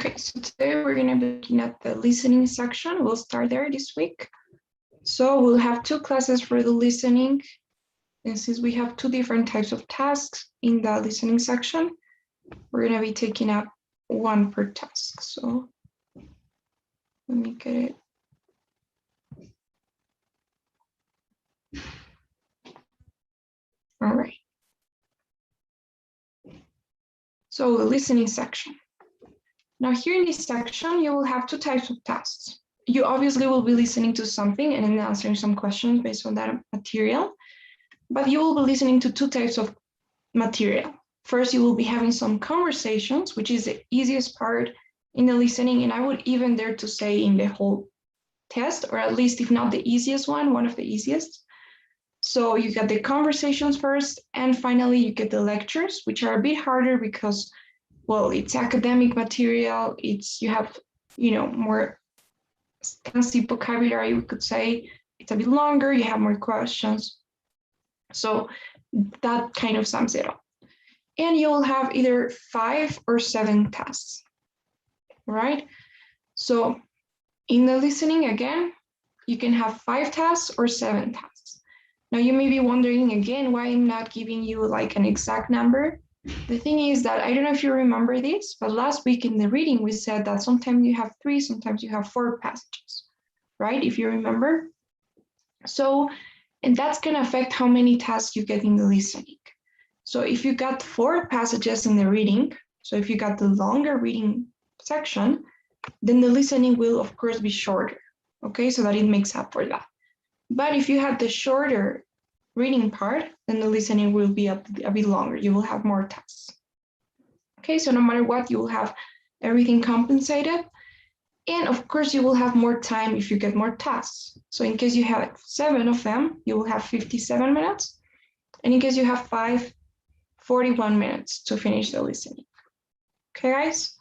Okay, so today we're going to be looking at the listening section. We'll start there this week. So we'll have two classes for the listening. And since we have two different types of tasks in the listening section, we're going to be taking up one per task. So let me get it. All right. So the listening section. Now here in this section, you will have two types of tasks. You obviously will be listening to something and then answering some questions based on that material, but you will be listening to two types of material. First, you will be having some conversations, which is the easiest part in the listening, and I would even dare to say in the whole test, or at least if not the easiest one of the easiest. So you get the conversations first, and finally you get the lectures, which are a bit harder because, well, it's academic material. You have, more extensive vocabulary, we could say. It's a bit longer, you have more questions. So that kind of sums it up. And you'll have either 5 or 7 tasks, right? So in the listening, again, you can have 5 tasks or 7 tasks. Now you may be wondering again, why I'm not giving you like an exact number. The thing is that, I don't know if you remember this, but last week in the reading, we said that sometimes you have 3, sometimes you have 4 passages, right? If you remember. So, and that's going to affect how many tasks you get in the listening. So if you got 4 passages in the reading, so if you got the longer reading section, then the listening will of course be shorter, okay? So that it makes up for that. But if you have the shorter reading part, then the listening will be a bit longer. You will have more tasks. Okay, so no matter what, you will have everything compensated. And of course, you will have more time if you get more tasks. So in case you have 7 of them, you will have 57 minutes. And in case you have 5, 41 minutes to finish the listening. Okay, guys?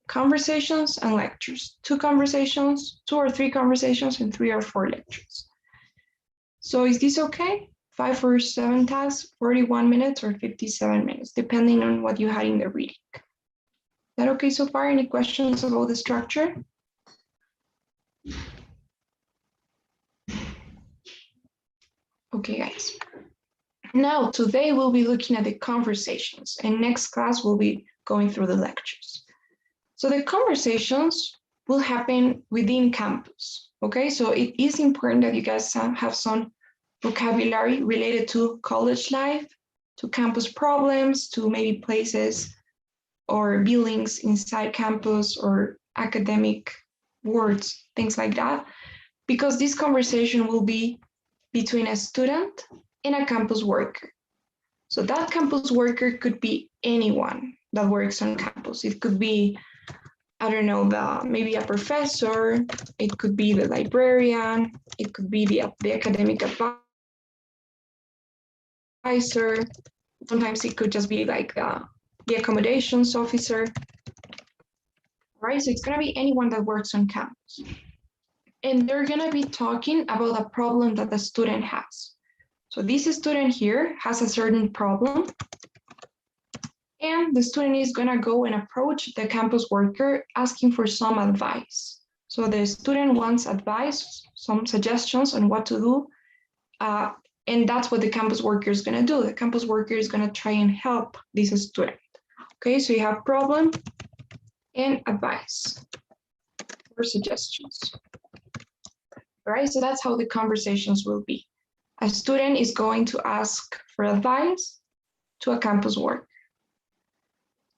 Conversations and lectures. 2 conversations, 2 or 3 conversations, and 3 or 4 lectures. So is this okay? 5 or 7 tasks, 41 minutes, or 57 minutes, depending on what you had in the reading. Is that okay so far? Any questions about the structure? Okay, guys. Now, today we'll be looking at the conversations, and next class we'll be going through the lectures. So the conversations will happen within campus, okay? So it is important that you guys have some vocabulary related to college life, to campus problems, to maybe places or buildings inside campus or academic words, things like that, because this conversation will be between a student and a campus worker. So that campus worker could be anyone that works on campus. It could be, I don't know, maybe a professor, it could be the librarian, it could be the academic advisor, sometimes it could just be like the accommodations officer, right? So it's gonna be anyone that works on campus. And they're gonna be talking about a problem that the student has. So this student here has a certain problem, and the student is gonna go and approach the campus worker asking for some advice. So the student wants advice, some suggestions on what to do, and that's what the campus worker is gonna do. The campus worker is gonna try and help this student. Okay, so you have problem and advice or suggestions. All right, so that's how the conversations will be. A student is going to ask for advice to a campus worker.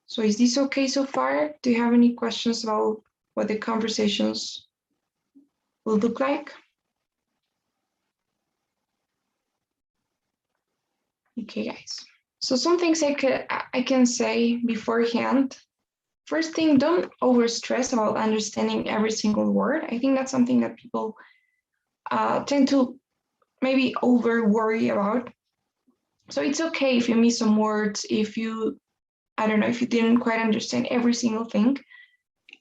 So is this okay so far? Do you have any questions about what the conversations will look like? Okay, guys. So some things I can say beforehand. First thing, don't overstress about understanding every single word. I think that's something that people tend to maybe over worry about. So it's okay if you miss some words, if you, I don't know, if you didn't quite understand every single thing.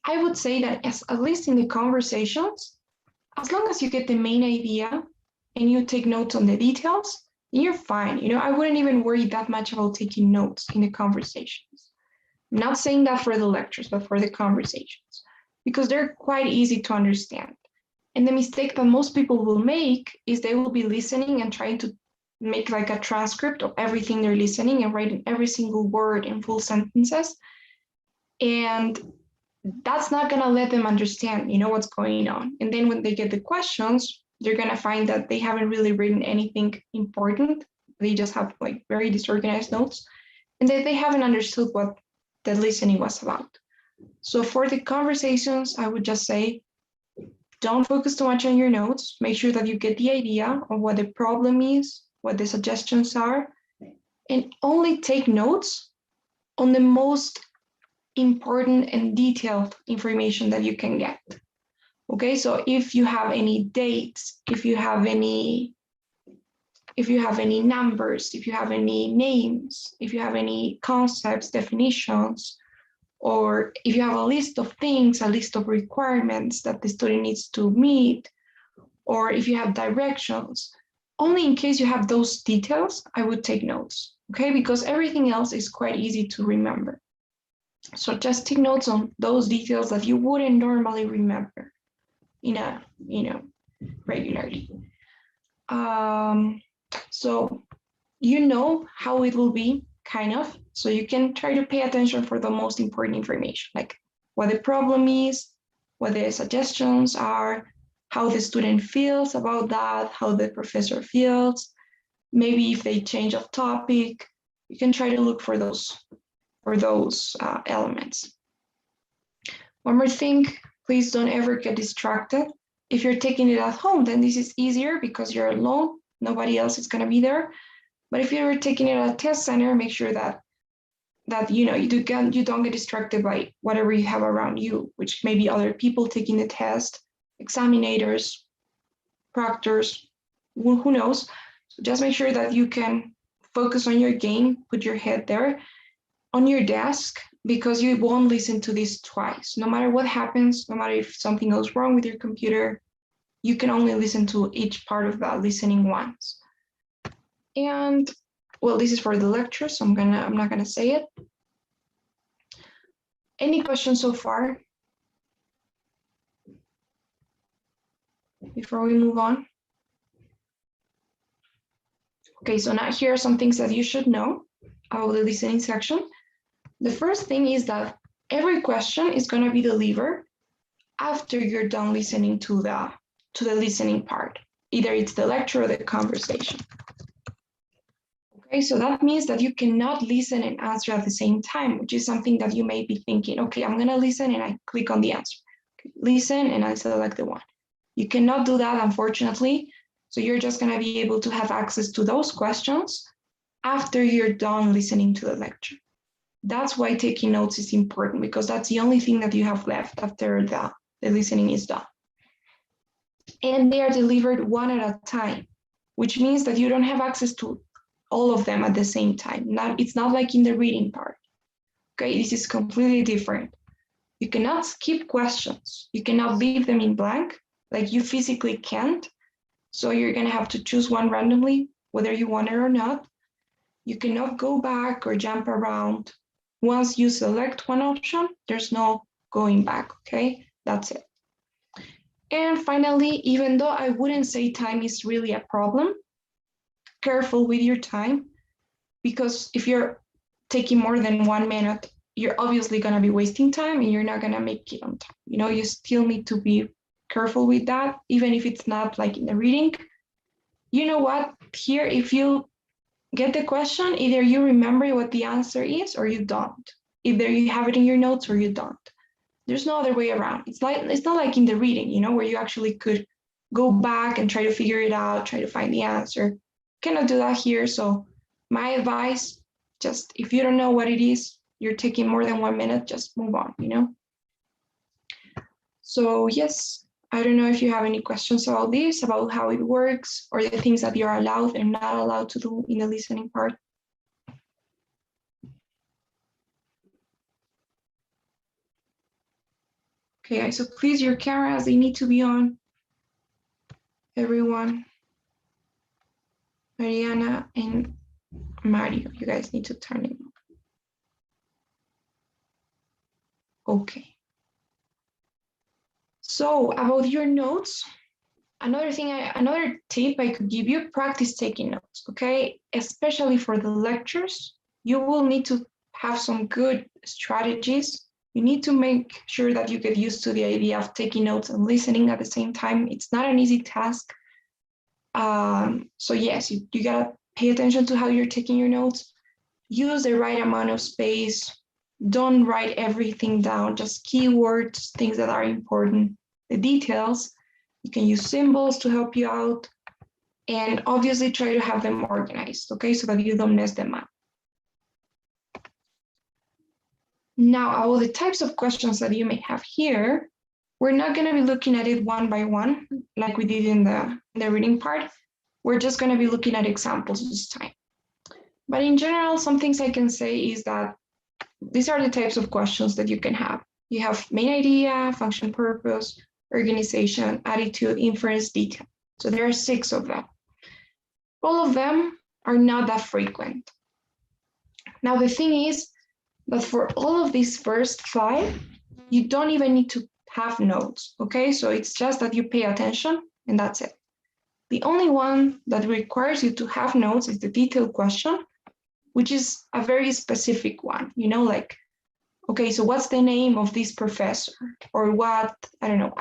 I would say that at least in the conversations, as long as you get the main idea and you take notes on the details, then you're fine. I wouldn't even worry that much about taking notes in the conversations. I'm not saying that for the lectures, but for the conversations, because they're quite easy to understand. And the mistake that most people will make is they will be listening and trying to make like a transcript of everything they're listening and writing every single word in full sentences. And that's not going to let them understand, what's going on. And then when they get the questions, they're going to find that they haven't really written anything important. They just have like very disorganized notes, and that they haven't understood what the listening was about. So for the conversations, I would just say, don't focus too much on your notes. Make sure that you get the idea of what the problem is, what the suggestions are, and only take notes on the most important and detailed information that you can get. Okay, so if you have any dates, if you have any numbers, if you have any names, if you have any concepts, definitions, or if you have a list of things, a list of requirements that the student needs to meet, or if you have directions, only in case you have those details, I would take notes, okay? Because everything else is quite easy to remember. So just take notes on those details that you wouldn't normally remember regularly. So you know how it will be, kind of, so you can try to pay attention for the most important information, like what the problem is, what the suggestions are, how the student feels about that, how the professor feels, maybe if they change of topic, you can try to look for those elements. One more thing, please don't ever get distracted. If you're taking it at home, then this is easier because you're alone, nobody else is going to be there. But if you're taking it at a test center, make sure that you don't get distracted by whatever you have around you, which may be other people taking the test, examinators, proctors, who knows. So just make sure that you can focus on your game, put your head there on your desk, because you won't listen to this twice. No matter what happens, no matter if something goes wrong with your computer, you can only listen to each part of that listening once. And well, this is for the lecture, so I'm not gonna say it. Any questions so far before we move on? Okay, so now here are some things that you should know about the listening section. The first thing is that every question is going to be delivered after you're done listening to the listening part. Either it's the lecture or the conversation. Okay, so that means that you cannot listen and answer at the same time, which is something that you may be thinking, okay, I'm going to listen and I click on the answer. Okay, listen and I select the one. You cannot do that, unfortunately. So you're just going to be able to have access to those questions after you're done listening to the lecture. That's why taking notes is important, because that's the only thing that you have left after the listening is done. And they are delivered one at a time, which means that you don't have access to all of them at the same time. It's not like in the reading part. Okay, this is completely different. You cannot skip questions. You cannot leave them in blank, like you physically can't. So you're going to have to choose one randomly, whether you want it or not. You cannot go back or jump around. Once you select one option, there's no going back, okay? That's it. And finally, even though I wouldn't say time is really a problem, careful with your time, because if you're taking more than 1 minute, you're obviously going to be wasting time and you're not going to make it on time. You still need to be careful with that, even if it's not like in the reading. You know what? Here, if you get the question, either you remember what the answer is or you don't. Either you have it in your notes or you don't. There's no other way around. It's not like in the reading, where you actually could go back and try to figure it out, try to find the answer. Cannot do that here. So my advice, just if you don't know what it is, you're taking more than 1 minute, just move on, So yes, I don't know if you have any questions about this, about how it works, or the things that you're allowed and not allowed to do in the listening part. Okay, so please, your cameras, they need to be on. Everyone. Mariana and Mario, you guys need to turn it on. Okay. So about your notes, another tip I could give you, practice taking notes, okay? Especially for the lectures, you will need to have some good strategies. You need to make sure that you get used to the idea of taking notes and listening at the same time. It's not an easy task. So yes, you gotta pay attention to how you're taking your notes. Use the right amount of space. Don't write everything down, just keywords, things that are important, the details. You can use symbols to help you out. And obviously try to have them organized, okay, so that you don't mess them up. Now, about the types of questions that you may have here, we're not going to be looking at it one by one, like we did in the reading part. We're just going to be looking at examples this time. But in general, some things I can say is that these are the types of questions that you can have. You have main idea, function, purpose, organization, attitude, inference, detail. So there are 6 of them. All of them are not that frequent. Now, the thing is that for all of these first 5, you don't even need to have notes, okay? So it's just that you pay attention and that's it. The only one that requires you to have notes is the detailed question, which is a very specific one, you know, like, okay, so what's the name of this professor? Or what, I don't know,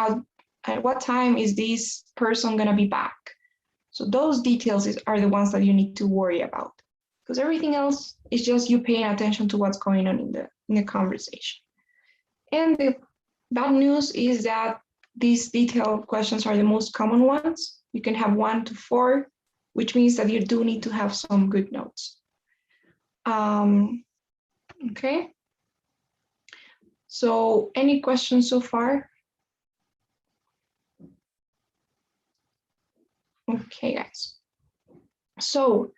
at what time is this person gonna be back? So those details are the ones that you need to worry about, because everything else is just you paying attention to what's going on in the conversation. And the bad news is that these detailed questions are the most common ones. You can have 1 to 4, which means that you do need to have some good notes. Okay. So any questions so far? Okay, guys. So,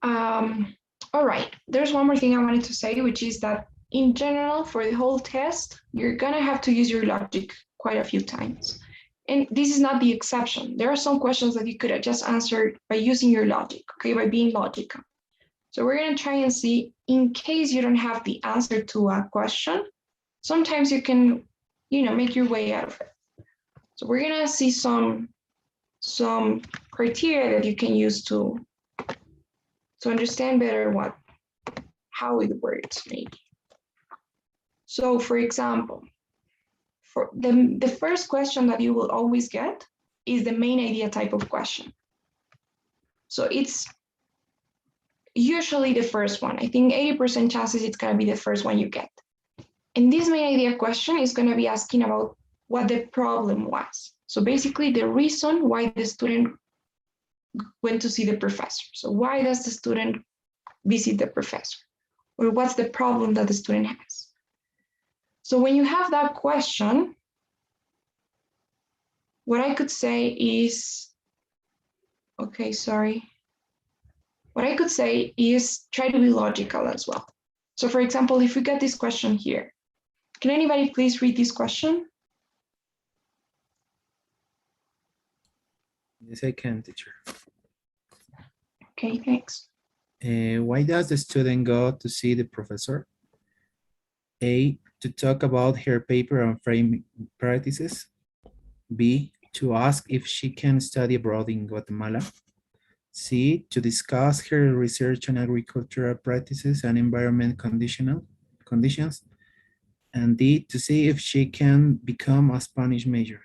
all right, there's one more thing I wanted to say, which is that in general, for the whole test, you're gonna have to use your logic quite a few times. And this is not the exception. There are some questions that you could have just answered by using your logic, okay, by being logical. So we're gonna try and see, in case you don't have the answer to a question, sometimes you can, you know, make your way out of it. So we're gonna see some criteria that you can use to understand better how it works, maybe. So for example, for the first question that you will always get is the main idea type of question. So it's usually the first one. I think 80% chances it's gonna be the first one you get. And this main idea question is gonna be asking about what the problem was. So basically the reason why the student went to see the professor. So why does the student visit the professor? Or what's the problem that the student has? So when you have that question, what I could say is, okay, sorry. What I could say is try to be logical as well. So for example, if we get this question here, can anybody please read this question? Yes, I can, teacher. Okay, thanks. Why does the student go to see the professor? A, to talk about her paper on frame practices. B, to ask if she can study abroad in Guatemala. C, to discuss her research on agricultural practices and environment conditions. And D, to see if she can become a Spanish major.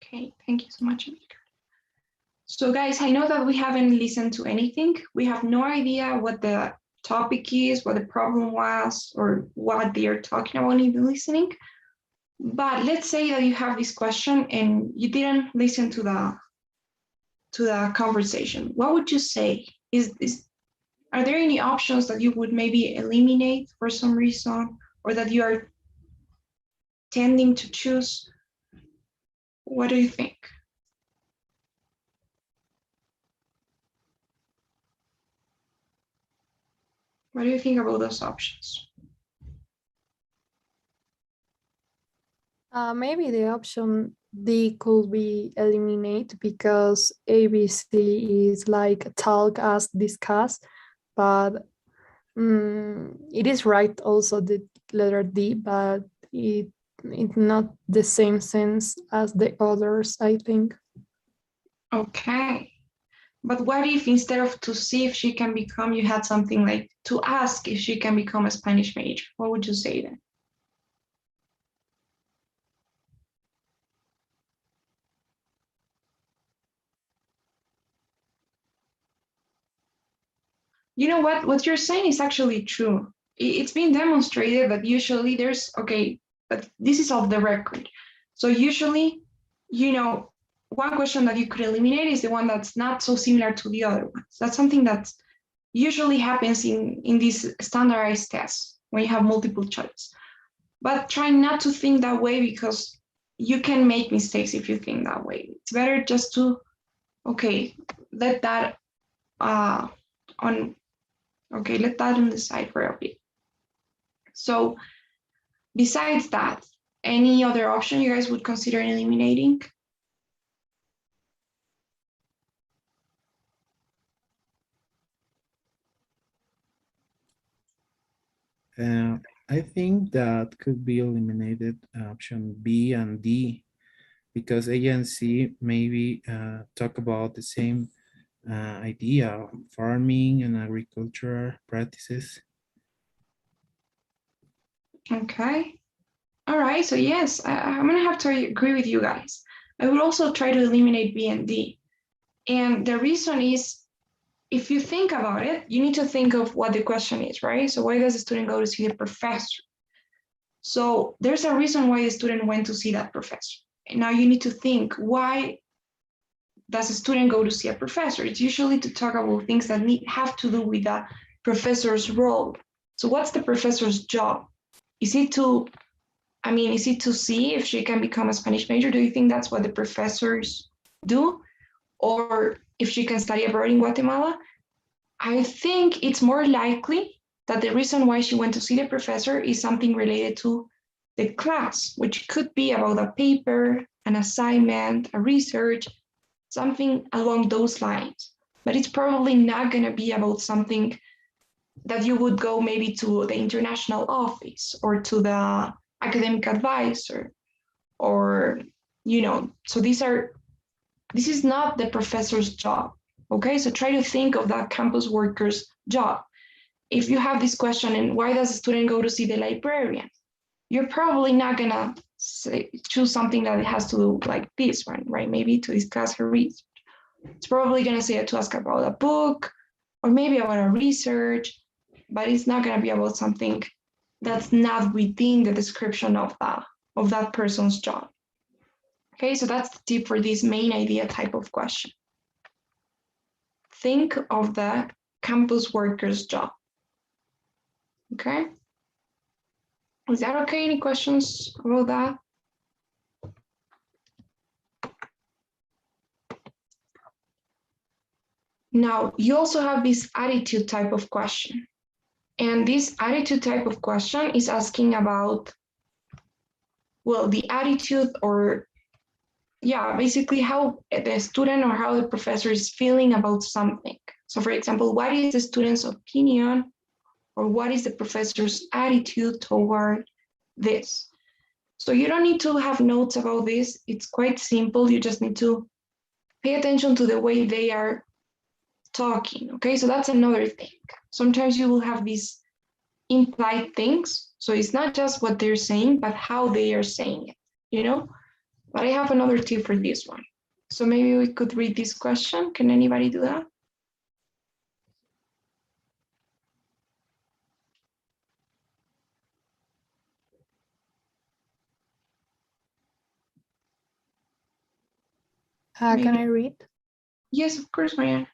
Okay, thank you so much. So guys, I know that we haven't listened to anything. We have no idea what the topic is, what the problem was, or what they are talking about in the listening. But let's say that you have this question and you didn't listen to the conversation. What would you say? Are there any options that you would maybe eliminate for some reason, or that you are tending to choose? What do you think? What do you think about those options? Maybe the option D could be eliminated because ABC is like talk as discuss, but It is right also the letter D, but it's not the same sense as the others, I think. Okay. But what if instead of to see if she can become, you had something like to ask if she can become a Spanish major? What would you say then? You know what you're saying is actually true. It's been demonstrated that usually there's, okay, but this is off the record. So usually, you know, one question that you could eliminate is the one that's not so similar to the other ones. That's something that usually happens in these standardized tests when you have multiple choice. But try not to think that way because you can make mistakes if you think that way. It's better just to, okay, let that on okay, let that on the side for a bit. So besides that, any other option you guys would consider eliminating? I think that could be eliminated option B and D because A and C maybe talk about the same idea of farming and agricultural practices. Okay. All right. So yes, I'm gonna have to agree with you guys. I would also try to eliminate B and D. And the reason is, if you think about it, you need to think of what the question is, right? So why does a student go to see the professor? So there's a reason why a student went to see that professor. And now you need to think, why does a student go to see a professor? It's usually to talk about things that have to do with the professor's role. So what's the professor's job? Is it to, is it to see if she can become a Spanish major? Do you think that's what the professors do? Or if she can study abroad in Guatemala? I think it's more likely that the reason why she went to see the professor is something related to the class, which could be about a paper, an assignment, a research, something along those lines. But it's probably not going to be about something that you would go maybe to the international office or to the academic advisor or, so this is not the professor's job. Okay, so try to think of that campus worker's job. If you have this question, and why does a student go to see the librarian? You're probably not gonna choose something that has to do like this one, right? Maybe to discuss her research. It's probably gonna say to ask about a book or maybe about a research, but it's not gonna be about something that's not within the description of that person's job. Okay, so that's the tip for this main idea type of question. Think of the campus worker's job. Okay? Is that okay? Any questions about that? Now, you also have this attitude type of question. And this attitude type of question is asking about, well, the attitude or, yeah, basically how the student or how the professor is feeling about something. So for example, what is the student's opinion or what is the professor's attitude toward this? So you don't need to have notes about this. It's quite simple. You just need to pay attention to the way they are talking. Okay, so that's another thing. Sometimes you will have these implied things. So it's not just what they're saying, but how they are saying it, But I have another tip for this one. So maybe we could read this question. Can anybody do that? Can I read? Yes, of course, Marianne.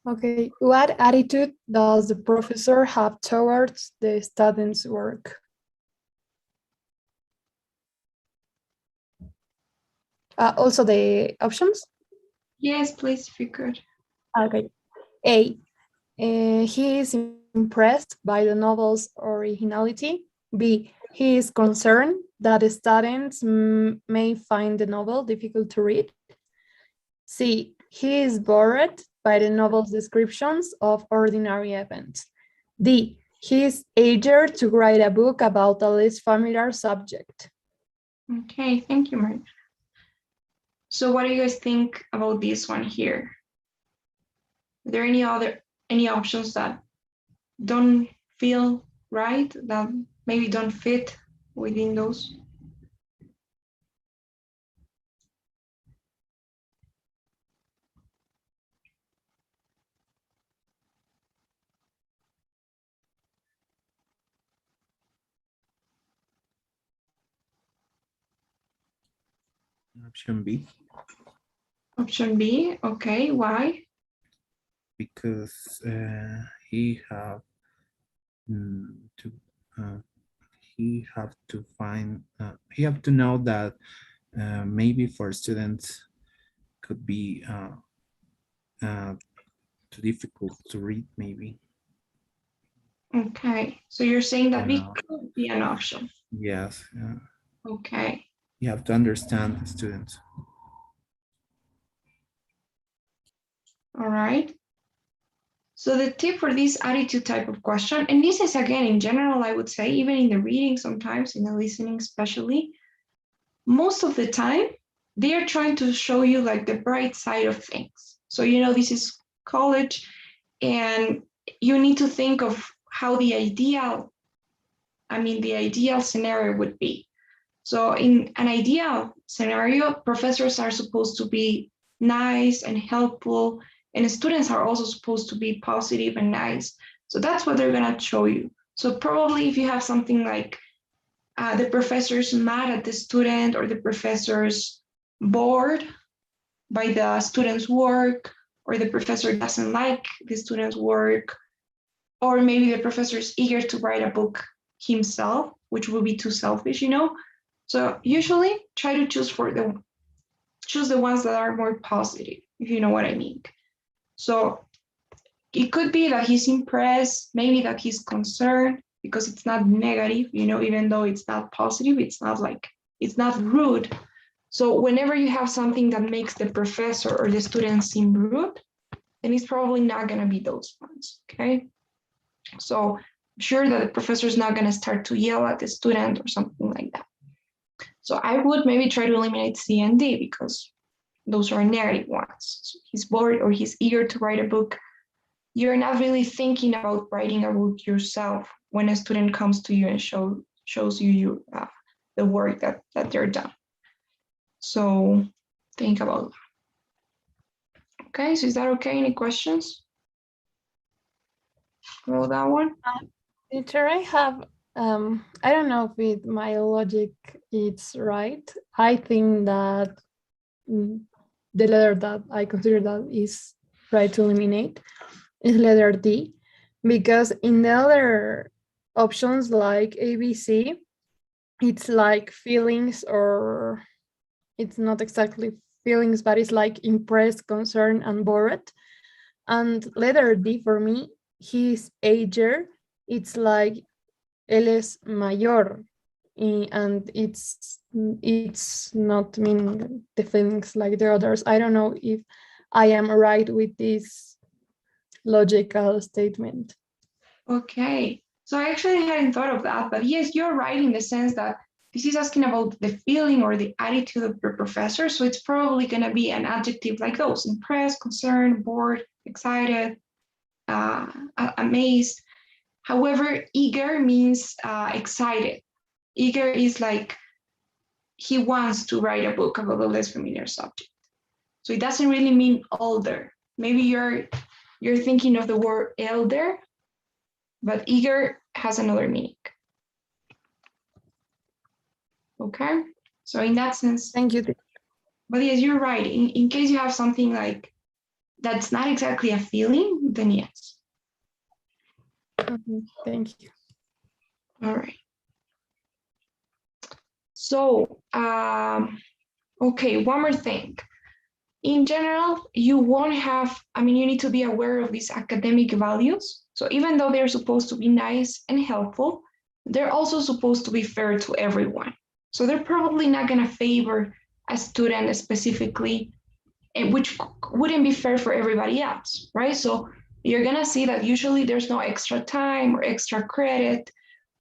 Okay. What attitude does the professor have towards the students' work? Also the options? Yes, please, if you could. Okay. A. He is impressed by the novel's originality. B. He is concerned that the students may find the novel difficult to read. C. He is bored by the novel's descriptions of ordinary events. D, he is eager to write a book about a less familiar subject. Okay, thank you, Maria. So what do you guys think about this one here? Are there any options that don't feel right, that maybe don't fit within those? Option B. Option B, okay, why? Because he have to he have to find he have to know that maybe for students could be too difficult to read, maybe. Okay, so you're saying that B No. could be an option. Yes, Okay, you have to understand the students. all right. So the tip for this attitude type of question, and this is again in general, I would say, even in the reading sometimes, in the listening especially, most of the time, they are trying to show you like the bright side of things. So, you know, this is college and you need to think of how the ideal scenario would be. So in an ideal scenario, professors are supposed to be nice and helpful, and students are also supposed to be positive and nice. So that's what they're gonna show you. So probably if you have something like the professor's mad at the student, or the professor's bored by the student's work, or the professor doesn't like the student's work, or maybe the professor is eager to write a book himself, which will be too selfish, you know. So usually try to choose the ones that are more positive, if you know what I mean. So it could be that he's impressed, maybe that he's concerned, because it's not negative, you know, even though it's not positive, it's not rude. So whenever you have something that makes the professor or the student seem rude, then it's probably not going to be those ones, okay? So I'm sure that the professor is not going to start to yell at the student or something like that. So I would maybe try to eliminate C and D, because those are negative ones. So he's bored or he's eager to write a book. You're not really thinking about writing a book yourself when a student comes to you and shows you the work that they're done. So think about that. Okay, so is that okay? Any questions about that one? Teacher, I have, I don't know if my logic is right. I think that the letter that I consider that is right to eliminate is letter D, because in the other options like ABC, it's like feelings, or it's not exactly feelings, but it's like impressed, concerned, and bored. And letter D for me, he's ager, it's like él es mayor, and it's not meaning the feelings like the others. I don't know if I am right with this logical statement. Okay, so I actually hadn't thought of that, but yes, you're right in the sense that this is asking about the feeling or the attitude of your professor. So it's probably going to be an adjective like those: impressed, concerned, bored, excited, amazed. However, eager means excited. Eager is like he wants to write a book about a less familiar subject. So it doesn't really mean older. Maybe you're thinking of the word elder, but eager has another meaning. Okay, so in that sense, Thank you. but yes, you're right. In case you have something like that's not exactly a feeling, then yes. Thank you. All right. So, okay, one more thing. In general, you won't have, you need to be aware of these academic values. So even though they're supposed to be nice and helpful, they're also supposed to be fair to everyone. So they're probably not going to favor a student specifically and which wouldn't be fair for everybody else, right? So you're gonna see that usually there's no extra time or extra credit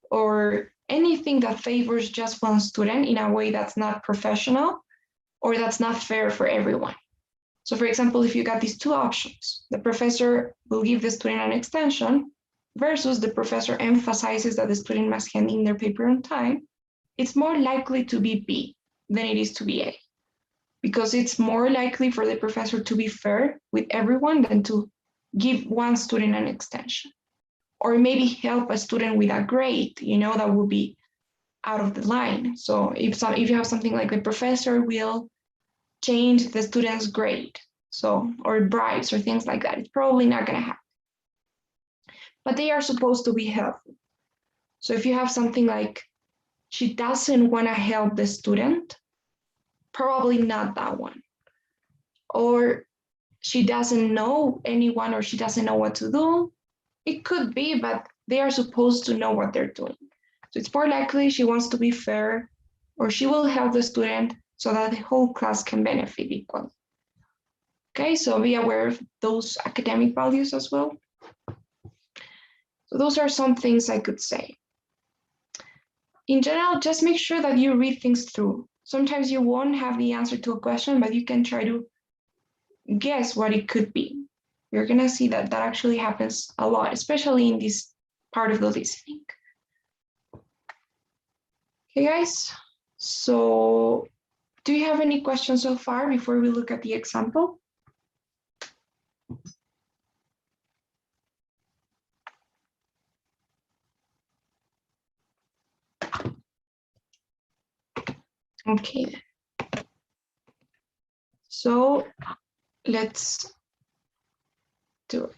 or anything that favors just one student in a way that's not professional or that's not fair for everyone. So for example, if you got these two options, the professor will give the student an extension versus the professor emphasizes that the student must hand in their paper on time, it's more likely to be B than it is to be A, because it's more likely for the professor to be fair with everyone than to give one student an extension. Or maybe help a student with a grade, that would be out of the line. So if you have something like the professor will change the student's grade, or bribes or things like that, it's probably not going to happen. But they are supposed to be helpful. So if you have something like she doesn't want to help the student, probably not that one. Or she doesn't know anyone, or she doesn't know what to do. It could be, but they are supposed to know what they're doing. So it's more likely she wants to be fair, or she will help the student so that the whole class can benefit equally. Okay, so be aware of those academic values as well. So those are some things I could say. In general, just make sure that you read things through. Sometimes you won't have the answer to a question, but you can try to guess what it could be. You're gonna see that that actually happens a lot, especially in this part of the listening. Okay, guys, so do you have any questions so far before we look at the example? Okay, so let's do it.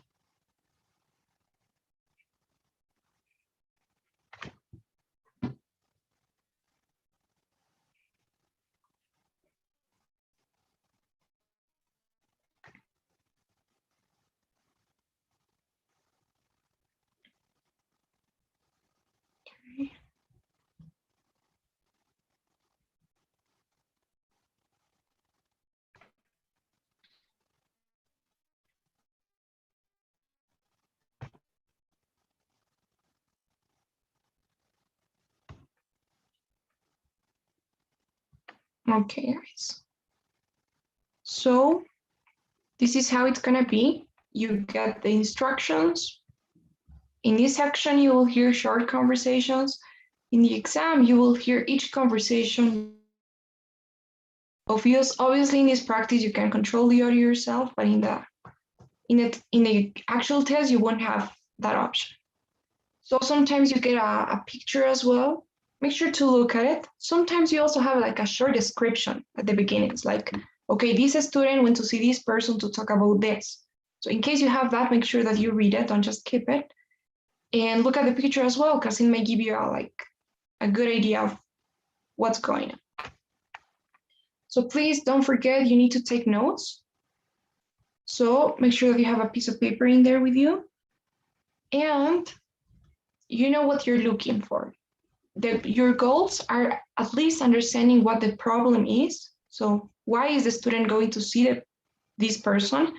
Okay, guys. So this is how it's gonna be. You get the instructions. In this section, you will hear short conversations. In the exam, you will hear each conversation. Obviously, in this practice, you can control the audio yourself, but in the actual test, you won't have that option. So sometimes you get a picture as well. Make sure to look at it. Sometimes you also have like a short description at the beginning. It's like, okay, this student went to see this person to talk about this. So in case you have that, make sure that you read it, don't just keep it. And look at the picture as well, because it may give you a good idea of what's going on. So please don't forget, you need to take notes. So make sure that you have a piece of paper in there with you. And you know what you're looking for. Your goals are at least understanding what the problem is. So why is the student going to see this person?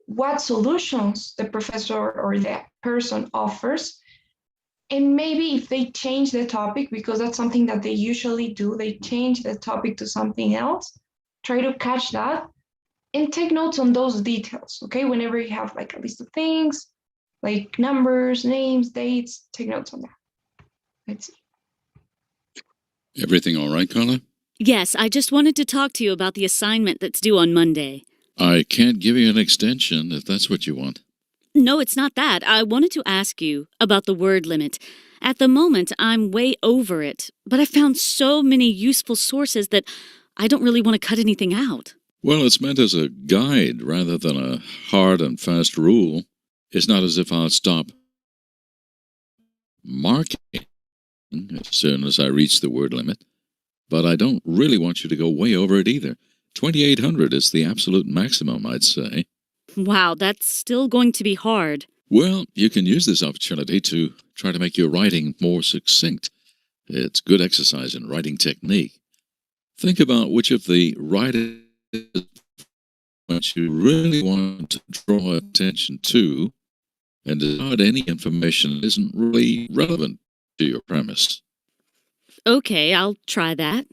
What solutions the professor or the person offers? And maybe if they change the topic, because that's something that they usually do, they change the topic to something else, try to catch that and take notes on those details, okay? Whenever you have like a list of things, like numbers, names, dates, take notes on that. Let's see. Everything all right, Carla? Yes, I just wanted to talk to you about the assignment that's due on Monday. I can't give you an extension if that's what you want. No, it's not that. I wanted to ask you about the word limit. At the moment, I'm way over it, but I found so many useful sources that I don't really want to cut anything out. Well, it's meant as a guide rather than a hard and fast rule. It's not as if I'll stop marking as soon as I reach the word limit. But I don't really want you to go way over it either. 2,800 is the absolute maximum, I'd say. Wow, that's still going to be hard. Well, you can use this opportunity to try to make your writing more succinct. It's good exercise in writing technique. Think about which of the writers what you really want to draw attention to and decide any information isn't really relevant to your premise. Okay, I'll try that.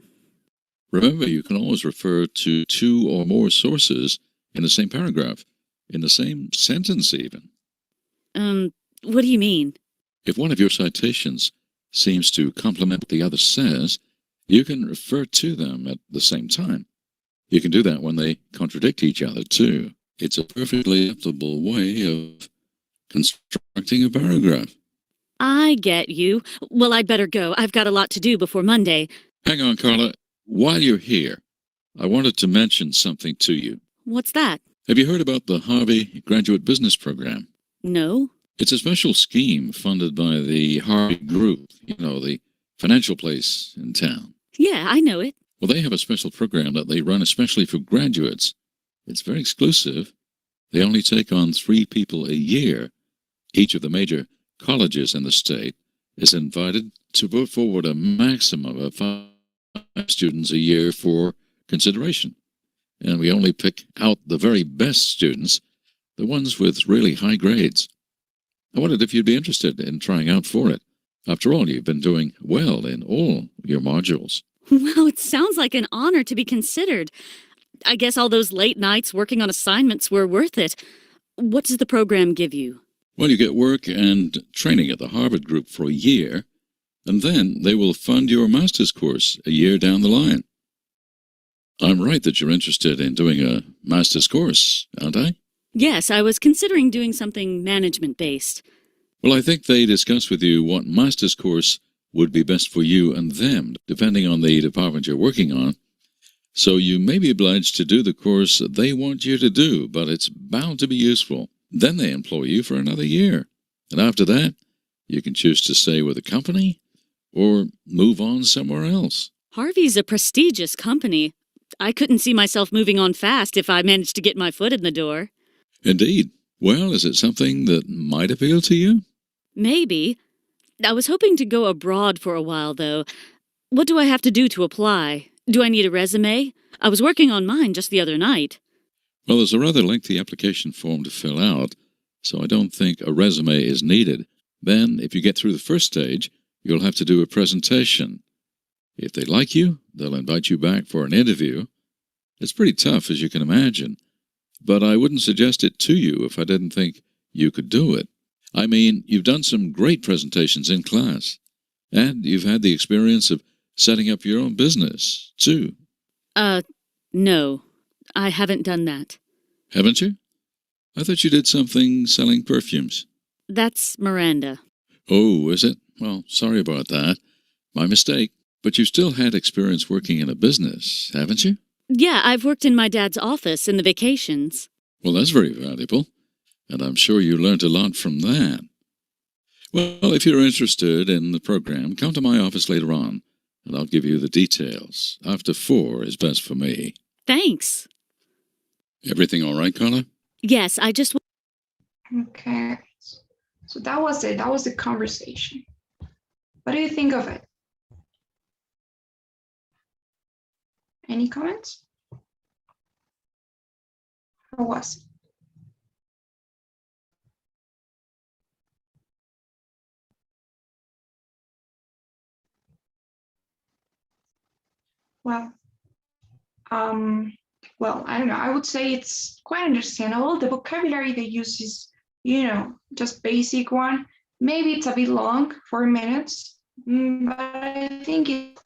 Remember, you can always refer to two or more sources in the same paragraph, in the same sentence even. What do you mean? If one of your citations seems to complement what the other says, you can refer to them at the same time. You can do that when they contradict each other, too. It's a perfectly acceptable way of constructing a paragraph. I get you. Well, I'd better go. I've got a lot to do before Monday. Hang on, Carla. While you're here, I wanted to mention something to you. What's that? Have you heard about the Harvey Graduate Business Program? No? It's a special scheme funded by the Harvey Group, the financial place in town. Yeah, I know it. Well, they have a special program that they run especially for graduates. It's very exclusive. They only take on 3 people a year. Each of the major colleges in the state is invited to put forward a maximum of 5 students a year for consideration. And we only pick out the very best students, the ones with really high grades. I wondered if you'd be interested in trying out for it. After all, you've been doing well in all your modules. Well, it sounds like an honor to be considered. I guess all those late nights working on assignments were worth it. What does the program give you? Well, you get work and training at the Harvard Group for a year, and then they will fund your master's course a year down the line. I'm right that you're interested in doing a master's course, aren't I? Yes, I was considering doing something management-based. Well, I think they discuss with you what master's course would be best for you and them, depending on the department you're working on. So you may be obliged to do the course they want you to do, but it's bound to be useful. Then they employ you for another year. And after that, you can choose to stay with the company or move on somewhere else. Harvey's a prestigious company. I couldn't see myself moving on fast if I managed to get my foot in the door. Indeed. Well, is it something that might appeal to you? Maybe. I was hoping to go abroad for a while, though. What do I have to do to apply? Do I need a resume? I was working on mine just the other night. Well, there's a rather lengthy application form to fill out, so I don't think a resume is needed. Then, if you get through the first stage, you'll have to do a presentation. If they like you, they'll invite you back for an interview. It's pretty tough, as you can imagine, but I wouldn't suggest it to you if I didn't think you could do it. I mean, you've done some great presentations in class, and you've had the experience of setting up your own business, too. No. I haven't done that. Haven't you? I thought you did something selling perfumes. That's Miranda. Oh, is it? Well, sorry about that. My mistake. But you've still had experience working in a business, haven't you? Yeah, I've worked in my dad's office in the vacations. Well, that's very valuable, and I'm sure you learned a lot from that. Well, if you're interested in the program, come to my office later on, and I'll give you the details. After 4 is best for me. Thanks. Everything all right, Carla? Yes, I just... Okay. So that was it. That was the conversation. What do you think of it? Any comments? How was it? Well, I don't know. I would say it's quite understandable. The vocabulary they use is, just basic one. Maybe it's a bit long, 4 minutes, but I think it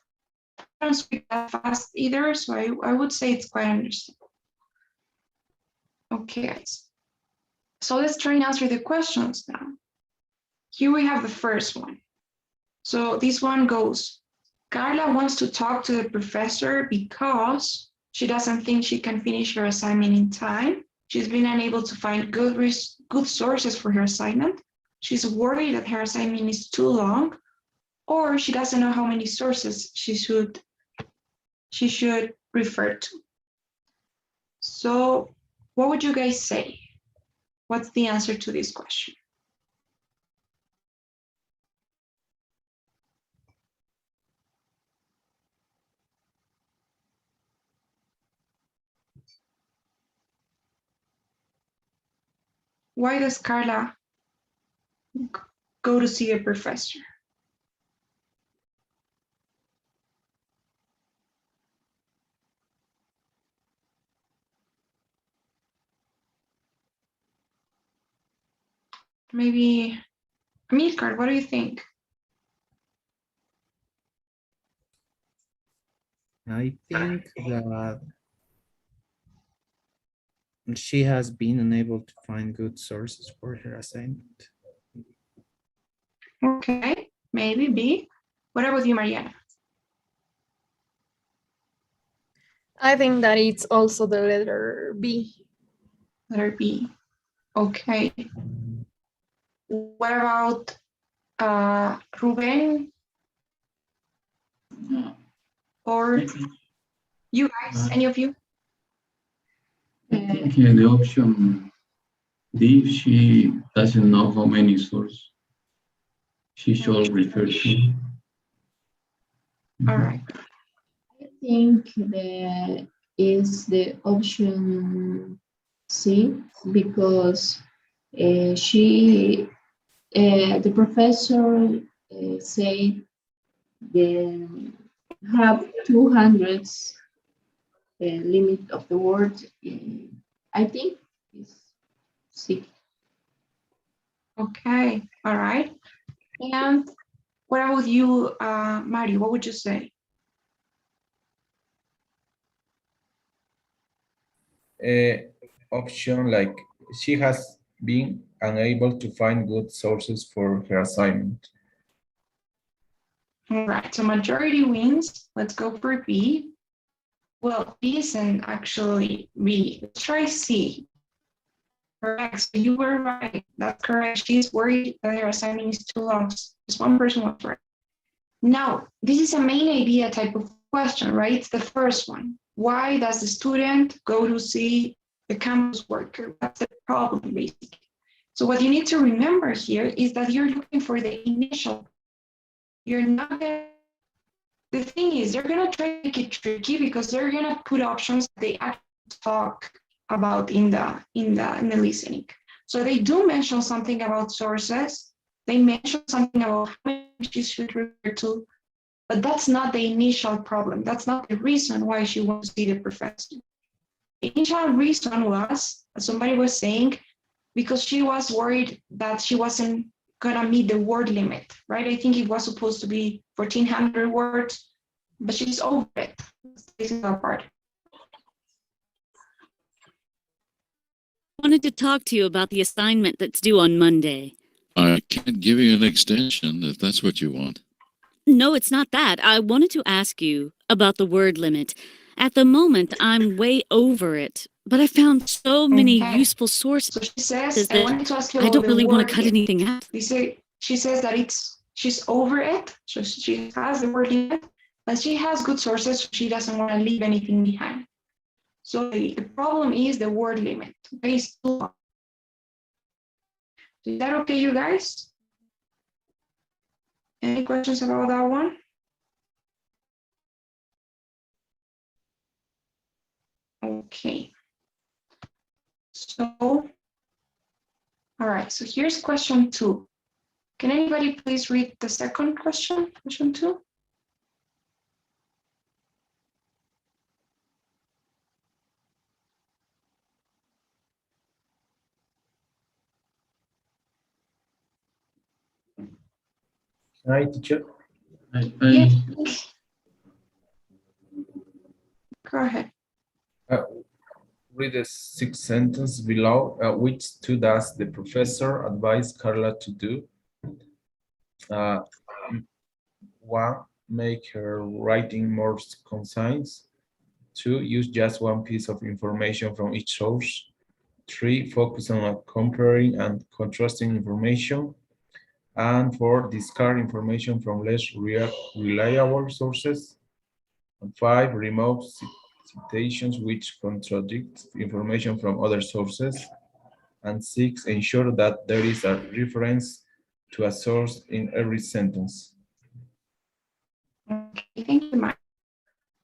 doesn't speak that fast either. So I would say it's quite understandable. Okay, guys. So let's try and answer the questions now. Here we have the first one. So this one goes, Carla wants to talk to the professor because she doesn't think she can finish her assignment in time. She's been unable to find good sources for her assignment. She's worried that her assignment is too long, or she doesn't know how many sources she should refer to. So what would you guys say? What's the answer to this question? why does Carla go to see a professor? Maybe, Amilcar, what do you think? I think that she has been unable to find good sources for her assignment. Okay, maybe B. What about you, Mariana? I think that it's also the letter B. Letter B. Okay. What about Ruben or you guys? Any of you? I think the option D, she doesn't know how many sources she should refer to. All right. I think that is the option C because the professor say they have 200 limit of the word. I think is C. Okay. All right. And what about you, Mario? What would you say? Option like she has been unable to find good sources for her assignment. All right. So majority wins. Let's go for B. Well, B isn't actually B. Let's try C. Correct. So you were right. That's correct. She's worried that her assignment is too long. Just one person was right. Now, this is a main idea type of question, right? It's the first one. Why does the student go to see the campus worker? That's the problem, basically. So what you need to remember here is that you're looking for the initial. You're not gonna, the thing is, they're gonna try to make it tricky because they're gonna put options that they actually talk about in the listening. So they do mention something about sources. They mention something about how many she should refer to, but that's not the initial problem. That's not the reason why she wants to see the professor. The initial reason was, as somebody was saying, because she was worried that she wasn't gonna meet the word limit, right? I think it was supposed to be 1,400 words, but she's over it. This is our part. I wanted to talk to you about the assignment that's due on Monday. I can give you an extension if that's what you want. No, it's not that. I wanted to ask you about the word limit. At the moment, I'm way over it, but I found so many Okay. useful sources So she says, I that wanted to ask you I about don't the really want word to cut limit. anything out. She says that she's over it, so she has the word limit, but she has good sources, so she doesn't want to leave anything behind. So the problem is the word limit. Okay, it's too long. Is that okay, you guys? Any questions about that one? Okay. So, all right, so here's question 2. Can anybody please read the second question, question 2? Hi, teacher. Yes. Go ahead. Read the 6th sentence below. Which two does the professor advise Carla to do? 1, make her writing more concise. 2, use just one piece of information from each source. 3, focus on comparing and contrasting information. And 4, discard information from less reliable sources. And 5, remove citations which contradict information from other sources. And 6, ensure that there is a reference to a source in every sentence. Okay, thank you, Mike.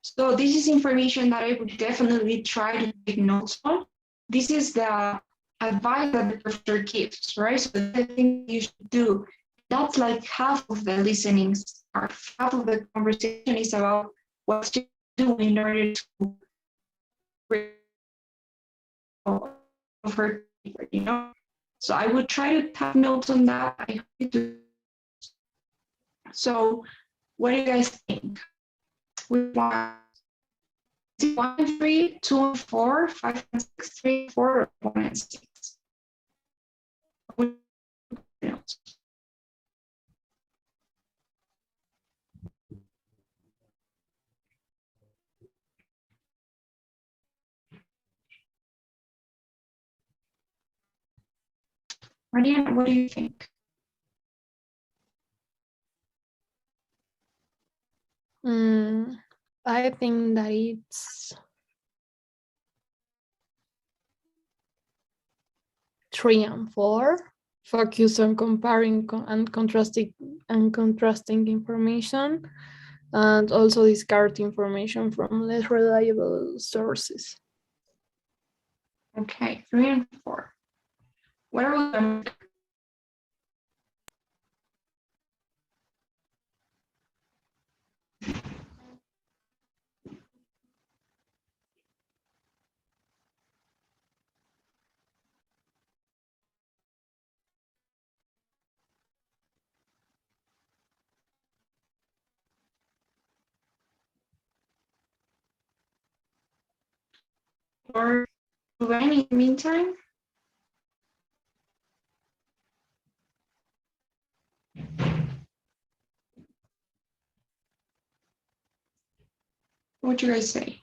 So this is information that I would definitely try to take notes on. This is the advice that the professor gives, right? So the thing you should do, that's like half of the listening part. Half of the conversation is about what you do in order to of her, you know. So I would try to have notes on that. I hope you do. So what do you guys think? We want 1 and 3, 2 and 4, 5 and 6, 3 and 4, or 1 and 6. Mariana, what do you think? I think that it's 3 and 4. Focus on comparing and contrasting information, and also discard information from less reliable sources. Okay, 3 and 4. What are we going to or Ruben, in the meantime? What do you guys say?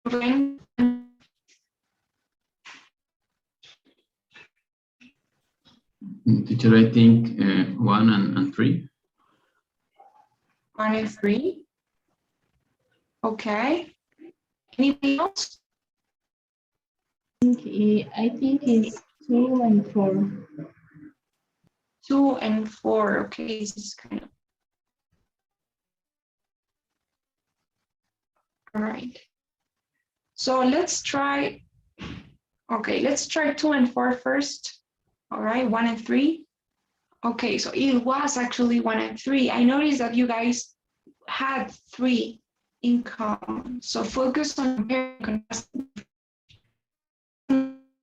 Ruben? Teacher, I think 1 and 3. 1 and 3. Okay. Anything else? I think it's 2 and 4. 2 and 4. Okay, this is kind of. All right. So let's try. Okay, let's try 2 and 4 first. All right, 1 and 3. Okay, so it was actually 1 and 3. I noticed that you guys had 3 in common. So focus on comparing.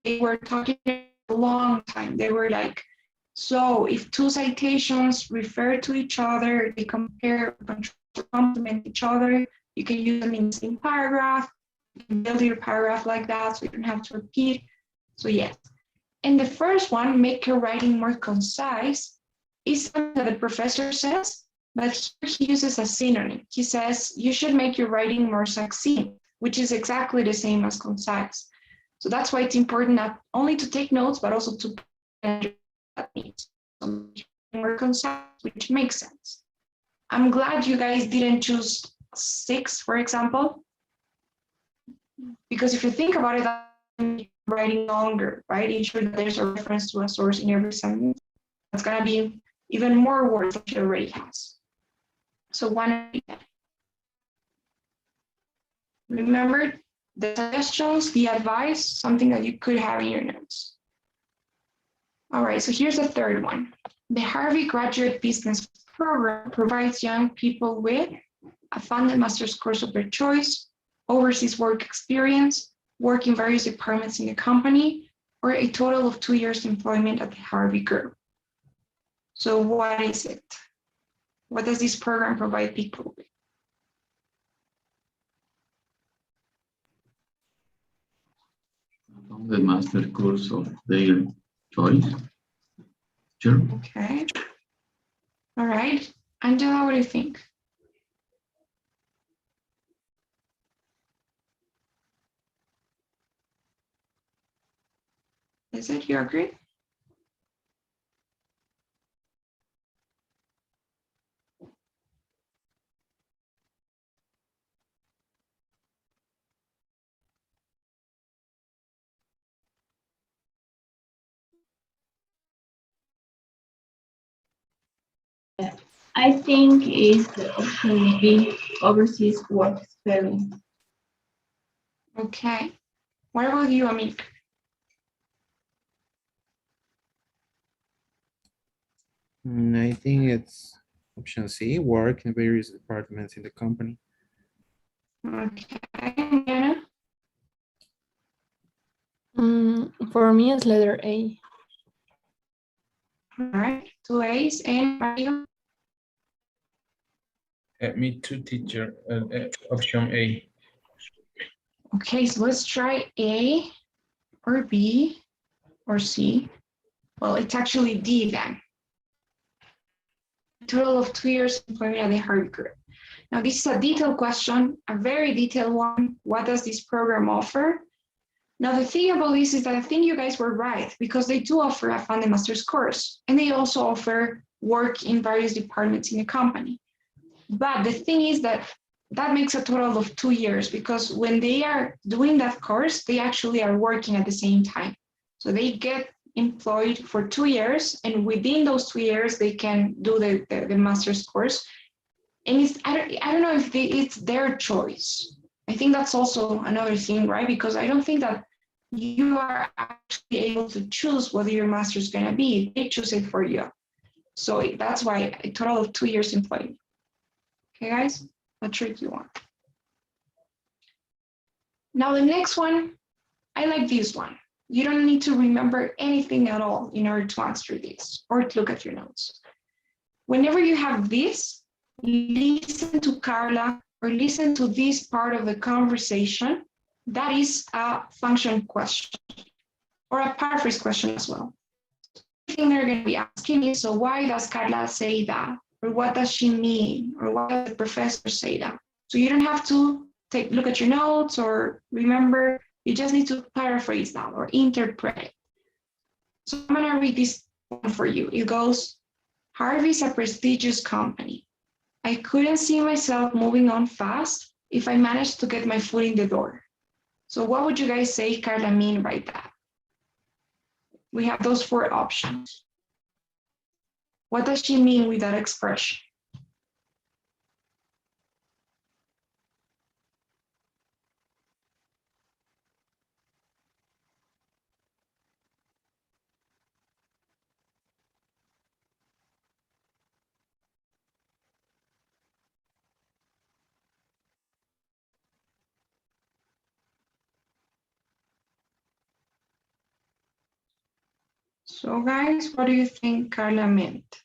They were talking a long time. They were like, so if 2 citations refer to each other, they compare, complement each other, you can use them in the same paragraph. You can build your paragraph like that, so you don't have to repeat. So yes. And the first one, make your writing more concise, is something that the professor says, but here he uses a synonym. He says, you should make your writing more succinct, which is exactly the same as concise. So that's why it's important not only to take notes, but also to that needs more concise, which makes sense. I'm glad you guys didn't choose 6, for example, because if you think about it, that's writing longer, right? Ensure that there's a reference to a source in every sentence. That's gonna be even more words that she already has. So 1, remember the suggestions, the advice, something that you could have in your notes. All right, so here's the third one. The Harvey Graduate Business Program provides young people with a funded master's course of their choice, overseas work experience, work in various departments in the company, or a total of 2 years employment at the Harvey Group. So what is it? What does this program provide people with? The master course of their choice. Sure. Okay. All right. Angela, what do you think? Is it, you agree? I think it's the option B, overseas work experience. Okay. What about you, Amik? I think it's option C, work in various departments in the company. Okay, Anna? For me, it's letter A. All right, 2 A's and Mario. Me too, teacher. Option A. Okay, so let's try A or B or C. Well, it's actually D then. A total of 2 years employment at the Harvey Group. Now, this is a detailed question, a very detailed one. What does this program offer? Now, the thing about this is that I think you guys were right, because they do offer a funded master's course, and they also offer work in various departments in the company. But the thing is that that makes a total of 2 years, because when they are doing that course, they actually are working at the same time. So they get employed for 2 years, and within those 2 years, they can do the master's course. And it's, I don't know if it's their choice. I think that's also another thing, right? Because I don't think that you are actually able to choose whether your master's is going to be. They choose it for you. So that's why a total of 2 years employed. Okay, guys, a tricky one. Now the next one, I like this one. You don't need to remember anything at all in order to answer this or to look at your notes. Whenever you have this, listen to Carla or listen to this part of the conversation. That is a function question or a paraphrase question as well. The thing they're going to be asking is, so why does Carla say that? Or what does she mean? Or why does the professor say that? So you don't have to look at your notes or remember, you just need to paraphrase that or interpret it. So I'm going to read this one for you. It goes, Harvey's a prestigious company. I couldn't see myself moving on fast if I managed to get my foot in the door. So what would you guys say Carla mean by that? We have those 4 options. What does she mean with that expression? So guys, what do you think Carla meant?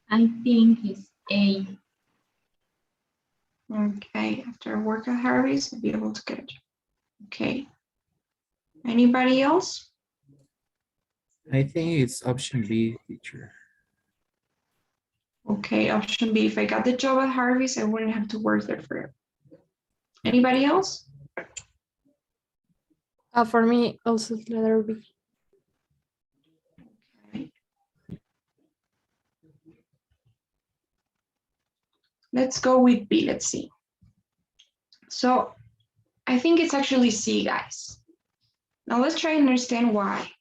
I think it's A. Okay, after work at Harvey's, I'll be able to get it. Okay. Anybody else? I think it's option B, teacher. Okay, option B. If I got the job at Harvey's, I wouldn't have to work there forever. Anybody else? For me, also letter B. Okay. Let's go with B. Let's see. So I think it's actually C, guys. Now let's try and understand why.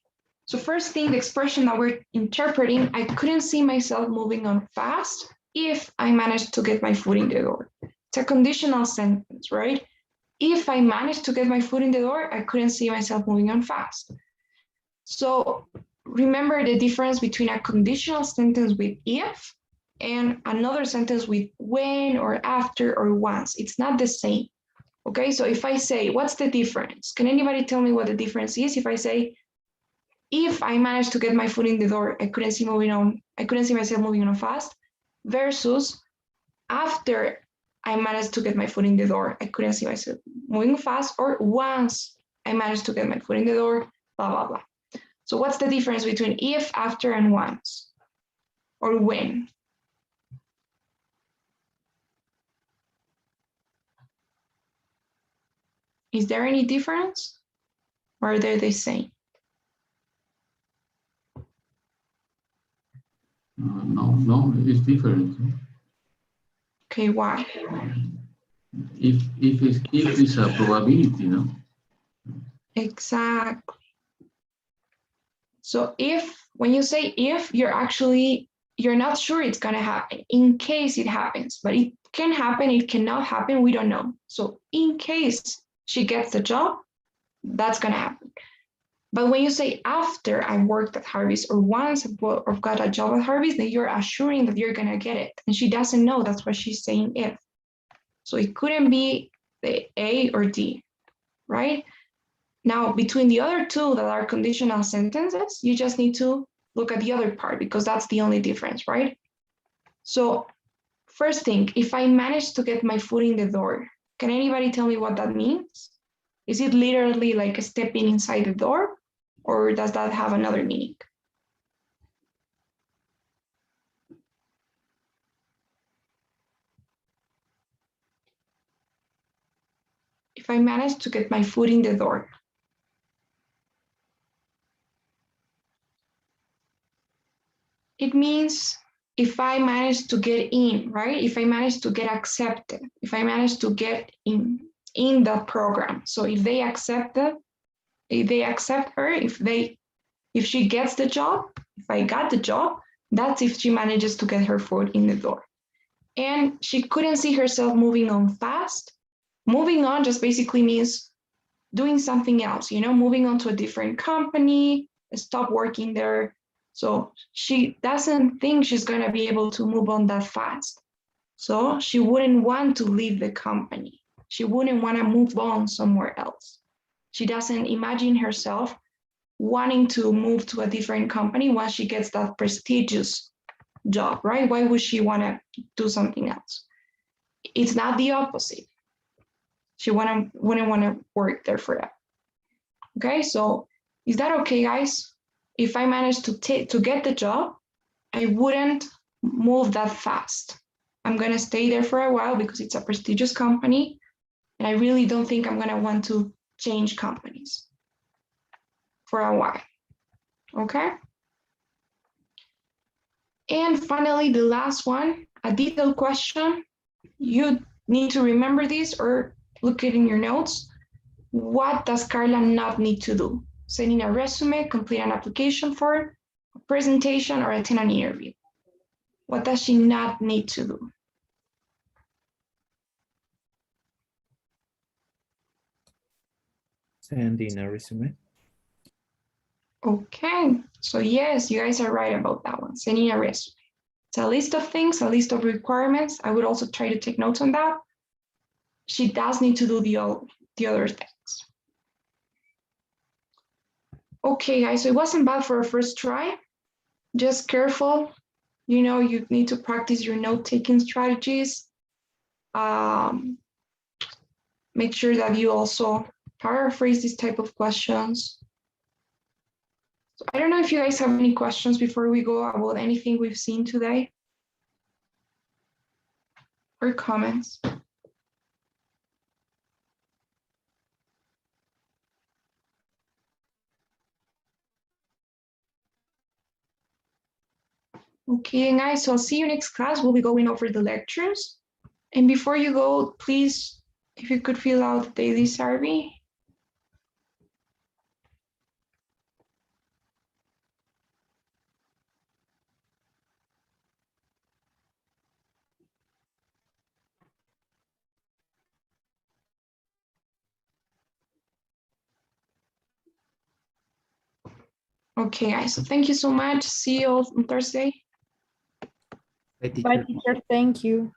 So first thing, the expression that we're interpreting, I couldn't see myself moving on fast if I managed to get my foot in the door. It's a conditional sentence, right? If I managed to get my foot in the door, I couldn't see myself moving on fast. So remember the difference between a conditional sentence with if and another sentence with when or after or once. It's not the same. Okay, so if I say, what's the difference? Can anybody tell me what the difference is? If I say, if I managed to get my foot in the door, I couldn't see myself moving on fast, versus after I managed to get my foot in the door, I couldn't see myself moving fast, or once I managed to get my foot in the door, blah, blah, blah. So what's the difference between if, after, and once? Or when? Is there any difference? Or are they the same? No, it's different. Okay, why? If it's a probability, no? Exactly. So when you say if, you're not sure it's gonna happen in case it happens, but it can happen, it cannot happen, we don't know. So in case she gets the job, that's gonna happen. But when you say after I worked at Harvey's or once I've got a job at Harvey's, then you're assuring that you're going to get it. And she doesn't know. That's why she's saying if. So it couldn't be the A or D, right? Now, between the other two that are conditional sentences, you just need to look at the other part because that's the only difference, right? So first thing, if I manage to get my foot in the door, can anybody tell me what that means? Is it literally like stepping inside the door, or does that have another meaning? If I manage to get my foot in the door. It means if I manage to get in, right? If I manage to get accepted, if I manage to get in the program. So if they accept her, if she gets the job, if I got the job, that's if she manages to get her foot in the door. And she couldn't see herself moving on fast. Moving on just basically means doing something else, moving on to a different company, stop working there. So she doesn't think she's going to be able to move on that fast. So she wouldn't want to leave the company. She wouldn't want to move on somewhere else. She doesn't imagine herself wanting to move to a different company once she gets that prestigious job, right? Why would she want to do something else? It's not the opposite. She wouldn't want to work there forever. Okay, so is that okay, guys? If I manage to get the job, I wouldn't move that fast. I'm going to stay there for a while because it's a prestigious company, and I really don't think I'm going to want to change companies for a while. Okay? And finally, the last one, a detailed question. You need to remember this or look it in your notes. What does Carla not need to do? Sending a resume, complete an application form, a presentation, or attend an interview. What does she not need to do? Sending a resume. Okay, so yes, you guys are right about that one, sending a resume. It's a list of things, a list of requirements. I would also try to take notes on that. She does need to do the other things. Okay, guys, so it wasn't bad for a first try. Just careful. You need to practice your note-taking strategies. Make sure that you also paraphrase these type of questions. So I don't know if you guys have any questions before we go about anything we've seen today. Or comments. Okay, guys, so I'll see you next class. We'll be going over the lectures. And before you go, please, if you could fill out the daily survey. Okay, guys, so thank you so much. See you all on Thursday. Hey, Bye, teacher. teacher. Thank you.